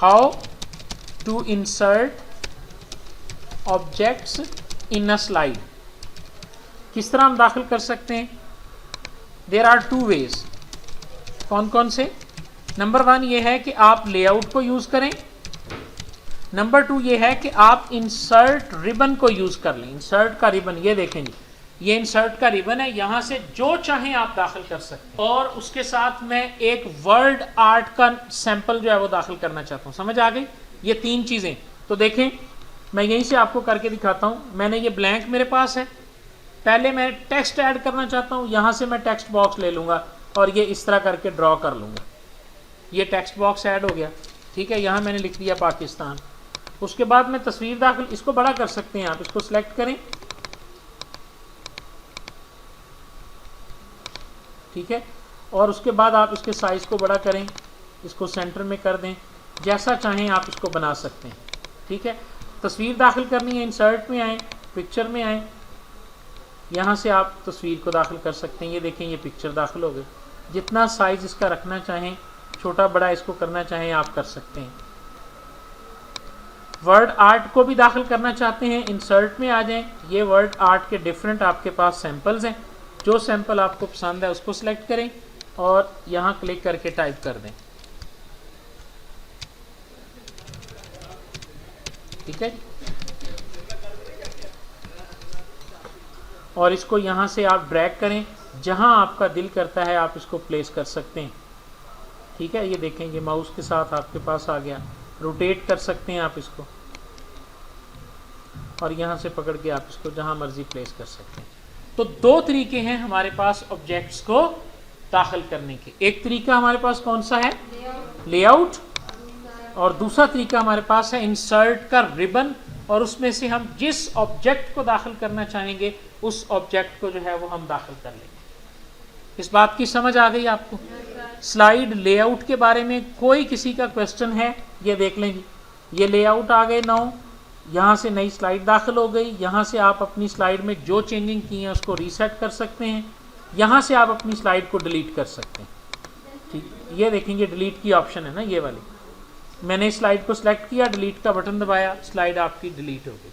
How to insert objects in a slide, किस तरह हम दाखिल कर सकते हैं. There are two ways. कौन कौन से? नंबर 1 ये है कि आप लेआउट को यूज करें. नंबर 2 ये है कि आप इंसर्ट रिबन को यूज कर लें. इंसर्ट का रिबन, ये देखें जी, ये इंसर्ट का रिबन है, यहां से जो चाहें आप दाखिल कर सकते हैं. और उसके साथ मैं एक वर्ड आर्ट का सैंपल जो है वो दाखिल करना चाहता हूं. समझ आ गई? ये 3 चीजें. तो देखें, मैं यहीं से आपको करके दिखाता हूं. मैंने ये ब्लैंक मेरे पास है. पहले मैं टेक्स्ट ऐड करना चाहता हूं. यहां से मैं टेक्स्ट बॉक्स ले लूंगा और ये इस तरह करके ड्रॉ कर लूंगा. ये टेक्स्ट बॉक्स ऐड हो गया. ठीक है, यहां मैंने लिख दिया पाकिस्तान. उसके बाद मैं तस्वीर दाखिल, इसको बड़ा कर सकते हैं आप. इसको सिलेक्ट करें. ठीक है, और उसके बाद आप इसके साइज को बड़ा करें, इसको सेंटर में कर दें. जैसा चाहें आप इसको बना सकते हैं. ठीक है, तस्वीर दाखिल करनी है, इंसर्ट में आए, पिक्चर में आए, यहाँ से आप तस्वीर को दाखिल कर सकते हैं. ये देखें, ये पिक्चर दाखिल हो गई. जितना साइज इसका रखना चाहें, छोटा बड़ा इसको करना चाहें, आप कर सकते हैं. वर्ड आर्ट को भी दाखिल करना चाहते हैं, इंसर्ट में आ जाएं. ये वर्ड आर्ट के डिफरेंट आपके पास सैंपल्स हैं. जो सैंपल आपको पसंद है उसको सिलेक्ट करें और यहाँ क्लिक करके टाइप कर दें. ठीक है, और इसको यहाँ से आप ड्रैग करें, जहाँ आपका दिल करता है आप इसको प्लेस कर सकते हैं. ठीक है, ये देखें, ये माउस के साथ आपके पास आ गया. रोटेट कर सकते हैं आप इसको, और यहाँ से पकड़ के आप इसको जहाँ मर्जी प्लेस कर सकते हैं. तो 2 तरीके हैं हमारे पास ऑब्जेक्ट्स को दाखिल करने के. एक तरीका हमारे पास कौन सा है? लेआउट. और दूसरा तरीका हमारे पास है इंसर्ट का रिबन, और उसमें से हम जिस ऑब्जेक्ट को दाखिल करना चाहेंगे उस ऑब्जेक्ट को जो है वो हम दाखिल कर लेंगे. इस बात की समझ आ गई आपको? स्लाइड लेआउट के बारे में कोई किसी का क्वेश्चन है? ये देख लें जी, ये लेआउट आ गए 9. यहाँ से नई स्लाइड दाखिल हो गई. यहाँ से आप अपनी स्लाइड में जो चेंजिंग की है उसको रीसेट कर सकते हैं. यहाँ से आप अपनी स्लाइड को डिलीट कर सकते हैं. ठीक, ये देखेंगे डिलीट की ऑप्शन है ना, ये वाली. मैंने स्लाइड को सिलेक्ट किया, डिलीट का बटन दबाया, स्लाइड आपकी डिलीट हो गई.